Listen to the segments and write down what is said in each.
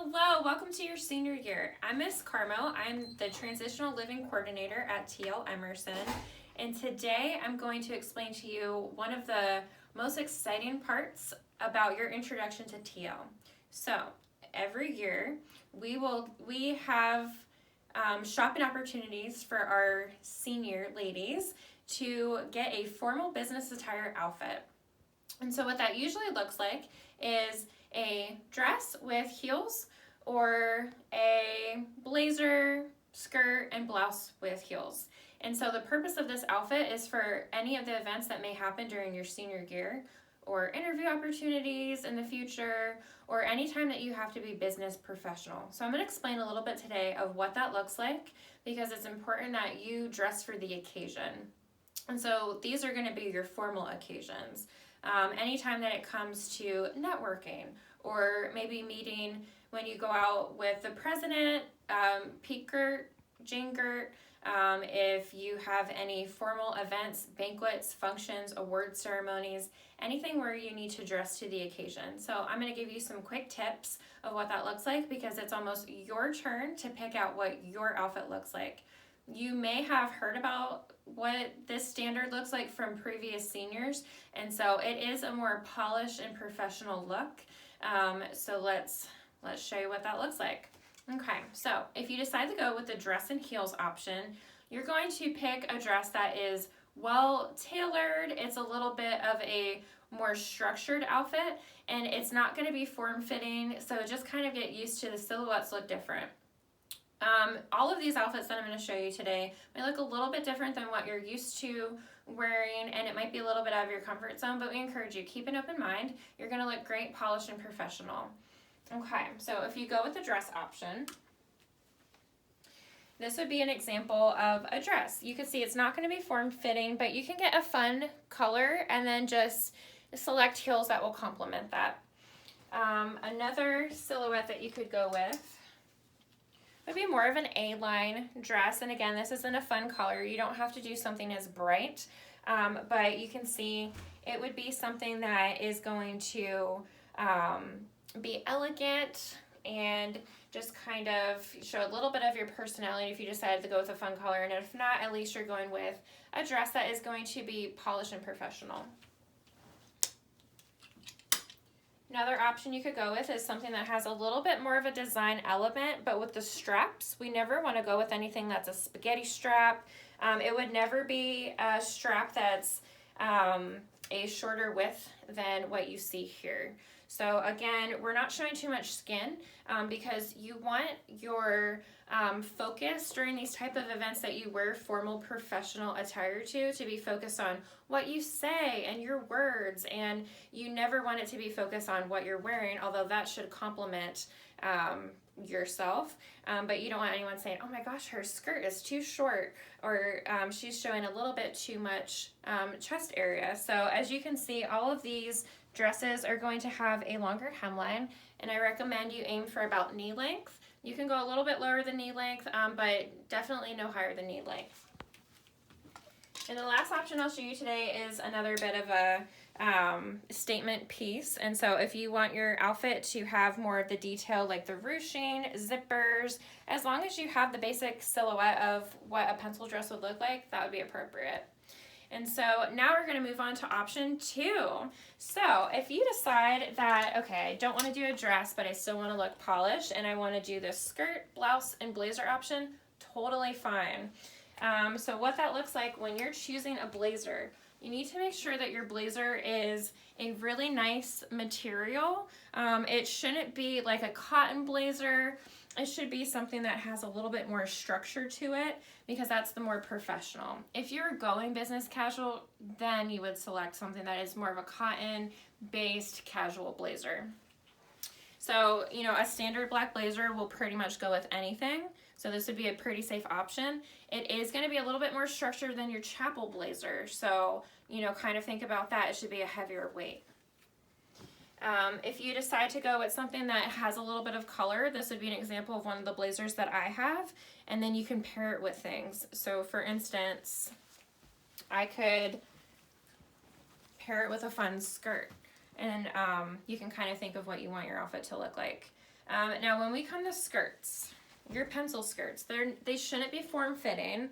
Hello, welcome to your senior year. I'm Miss Carmo. I'm the Transitional Living Coordinator at TL Emerson. And today I'm going to explain to you one of the most exciting parts about your introduction to TL. So every year we have shopping opportunities for our senior ladies to get a formal business attire outfit. And so what that usually looks like is a dress with heels or a blazer, skirt, and blouse with heels. And so the purpose of this outfit is for any of the events that may happen during your senior year or interview opportunities in the future or any time that you have to be business professional. So I'm going to explain a little bit today of what that looks like because it's important that you dress for the occasion. And so these are going to be your formal occasions. Anytime that it comes to networking or maybe meeting when you go out with the president, Pete Girt, Jane Girt, if you have any formal events, banquets, functions, award ceremonies, anything where you need to dress to the occasion. So I'm going to give you some quick tips of what that looks like because it's almost your turn to pick out what your outfit looks like. You may have heard about what this standard looks like from previous seniors, and so it is a more polished and professional look. So let's show you what that looks like. Okay, so if you decide to go with the dress and heels option, you're going to pick a dress that is well tailored. It's a little bit of a more structured outfit, and it's not going to be form-fitting, so just kind of get used to the silhouettes look different. All of these outfits that I'm going to show you today may look a little bit different than what you're used to wearing, and it might be a little bit out of your comfort zone, but we encourage you, keep an open mind. You're going to look great, polished, and professional. Okay, so if you go with the dress option, this would be an example of a dress. You can see it's not going to be form-fitting, but you can get a fun color and then just select heels that will complement that. Another silhouette that you could go with would be more of an A-line dress, and again, this isn't a fun color. You don't have to do something as bright, but you can see it would be something that is going to be elegant and just kind of show a little bit of your personality if you decided to go with a fun color, and if not, at least you're going with a dress that is going to be polished and professional. Another option you could go with is something that has a little bit more of a design element, but with the straps, we never want to go with anything that's a spaghetti strap. It would never be a strap that's a shorter width than what you see here. So again, we're not showing too much skin because you want your focus during these type of events that you wear formal professional attire to be focused on what you say and your words, and you never want it to be focused on what you're wearing, although that should complement yourself, but you don't want anyone saying, oh my gosh, her skirt is too short, or she's showing a little bit too much chest area. So as you can see, all of these dresses are going to have a longer hemline, and I recommend you aim for about knee length. You can go a little bit lower than knee length, but definitely no higher than knee length. And the last option I'll show you today is another bit of a statement piece. And so if you want your outfit to have more of the detail like the ruching, zippers, as long as you have the basic silhouette of what a pencil dress would look like, that would be appropriate. And so now we're going to move on to option 2. So if you decide that, okay, I don't want to do a dress, but I still want to look polished, and I want to do the skirt, blouse, and blazer option, totally fine. So what that looks like when you're choosing a blazer, you need to make sure that your blazer is a really nice material. It shouldn't be like a cotton blazer. It should be something that has a little bit more structure to it because that's the more professional. If you're going business casual, then you would select something that is more of a cotton-based casual blazer. So, you know, a standard black blazer will pretty much go with anything. So this would be a pretty safe option. It is going to be a little bit more structured than your chapel blazer. So, you know, kind of think about that. It should be a heavier weight. If you decide to go with something that has a little bit of color, this would be an example of one of the blazers that I have, and then you can pair it with things. So for instance, I could pair it with a fun skirt, and you can kind of think of what you want your outfit to look like. Now when we come to skirts, your pencil skirts, they shouldn't be form-fitting.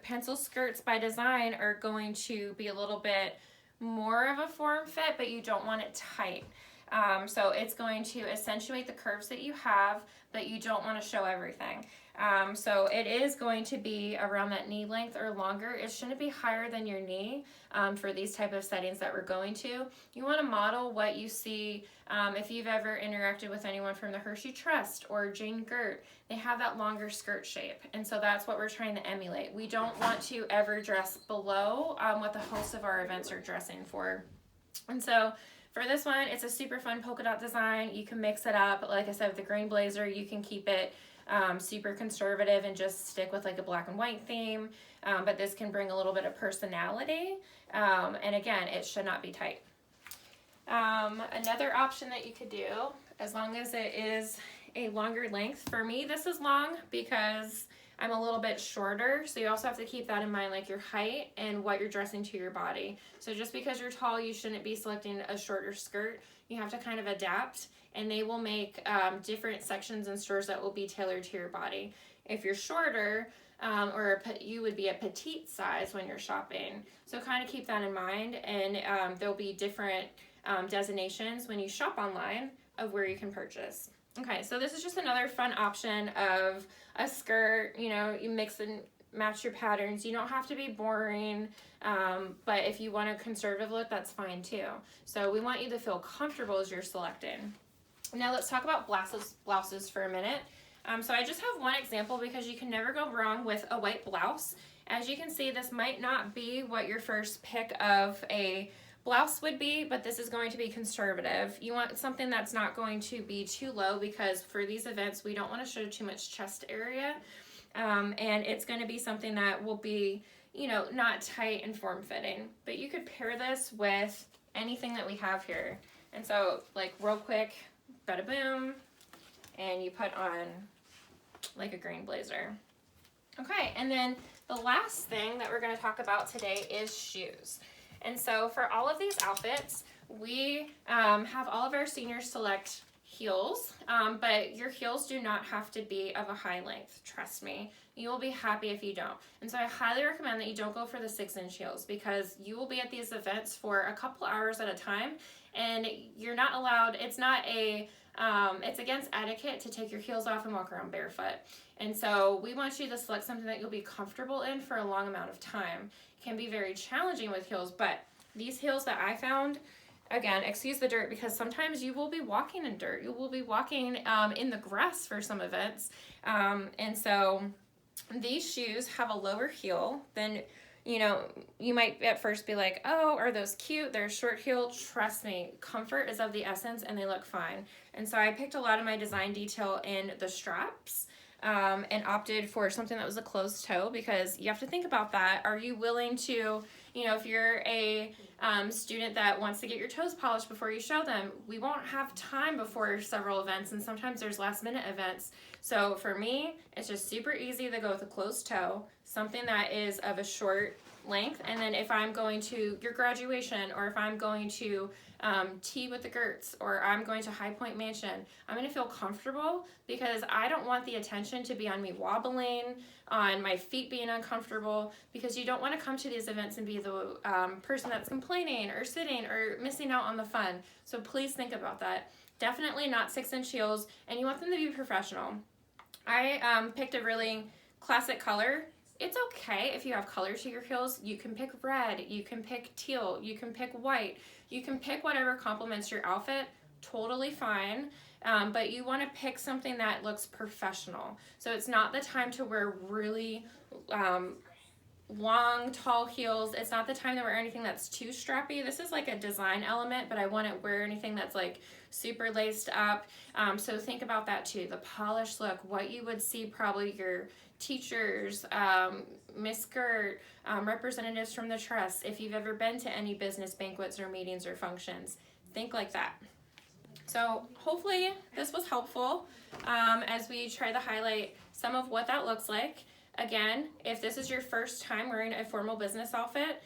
Pencil skirts by design are going to be a little bit more of a form fit, but you don't want it tight. So it's going to accentuate the curves that you have, but you don't want to show everything. So it is going to be around that knee length or longer. It shouldn't be higher than your knee for these type of settings that we're going to. You want to model what you see. If you've ever interacted with anyone from the Hershey Trust or Jane Girt, they have that longer skirt shape. And so that's what we're trying to emulate. We don't want to ever dress below what the hosts of our events are dressing for. And so for this one, it's a super fun polka dot design. You can mix it up. Like I said, with the green blazer, you can keep it super conservative and just stick with like a black and white theme. But this can bring a little bit of personality. And again, it should not be tight. Another option that you could do, as long as it is a longer length, for me this is long because I'm a little bit shorter, so you also have to keep that in mind, like your height and what you're dressing to your body. So just because you're tall, you shouldn't be selecting a shorter skirt. You have to kind of adapt, and they will make different sections in stores that will be tailored to your body. If you're shorter, you would be a petite size when you're shopping. So kind of keep that in mind, and there'll be different designations when you shop online of where you can purchase. Okay, so this is just another fun option of a skirt. You know, you mix and match your patterns. You don't have to be boring, but if you want a conservative look, that's fine too. So we want you to feel comfortable as you're selecting. Now let's talk about blouses for a minute. So I just have one example because you can never go wrong with a white blouse. As you can see, this might not be what your first pick of a blouse would be, but this is going to be conservative. You want something that's not going to be too low because for these events, we don't want to show too much chest area. And it's going to be something that will be, you know, not tight and form-fitting. But you could pair this with anything that we have here. And so, like, real quick, bada boom, and you put on like a green blazer. Okay, and then the last thing that we're going to talk about today is shoes. And so for all of these outfits, we have all of our seniors select heels, but your heels do not have to be of a high length. Trust me, you will be happy if you don't. And so I highly recommend that you don't go for the 6-inch heels because you will be at these events for a couple hours at a time, and you're not allowed, it's against etiquette to take your heels off and walk around barefoot. And so we want you to select something that you'll be comfortable in for a long amount of time. It can be very challenging with heels, but these heels that I found, again, excuse the dirt because sometimes you will be walking in dirt. You will be walking in the grass for some events. And so these shoes have a lower heel than, you know, you might at first be like, oh, are those cute? They're short heel. Trust me, comfort is of the essence and they look fine. And so I picked a lot of my design detail in the straps and opted for something that was a closed toe because you have to think about that. Are you willing to, you know, if you're a student that wants to get your toes polished before you show them, we won't have time before several events, and sometimes there's last minute events. So for me, it's just super easy to go with a closed toe, something that is of a short length. And then if I'm going to your graduation, or if I'm going to tea with the Girts, or I'm going to High Point Mansion, I'm going to feel comfortable because I don't want the attention to be on me wobbling, on my feet being uncomfortable, because you don't want to come to these events and be the person that's complaining or sitting or missing out on the fun. So please think about that. Definitely not 6-inch heels, and you want them to be professional. I picked a really classic color. It's okay if you have color to your heels. You can pick red, you can pick teal, you can pick white, you can pick whatever complements your outfit, totally fine. But you want to pick something that looks professional. So it's not the time to wear really long, tall heels. It's not the time to wear anything that's too strappy. This is like a design element, but I wouldn't wear anything that's like super laced up. So think about that too. The polished look, what you would see probably your teachers, Miss Girt, representatives from the trust. If you've ever been to any business banquets or meetings or functions, think like that. So hopefully this was helpful as we try to highlight some of what that looks like. Again, if this is your first time wearing a formal business outfit,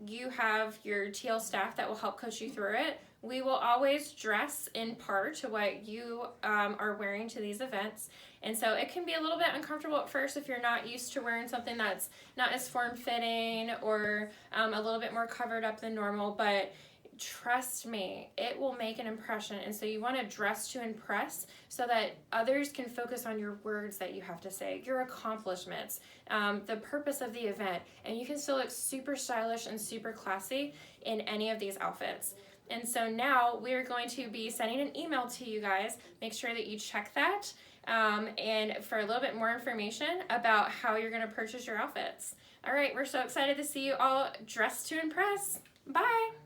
you have your TL staff that will help coach you through it. We will always dress in par to what you are wearing to these events. And so it can be a little bit uncomfortable at first if you're not used to wearing something that's not as form-fitting or a little bit more covered up than normal, but trust me, it will make an impression. And so you want to dress to impress so that others can focus on your words that you have to say, your accomplishments, the purpose of the event, and you can still look super stylish and super classy in any of these outfits. And so now we're going to be sending an email to you guys. Make sure that you check that and for a little bit more information about how you're going to purchase your outfits. All right, we're so excited to see you all dressed to impress. Bye.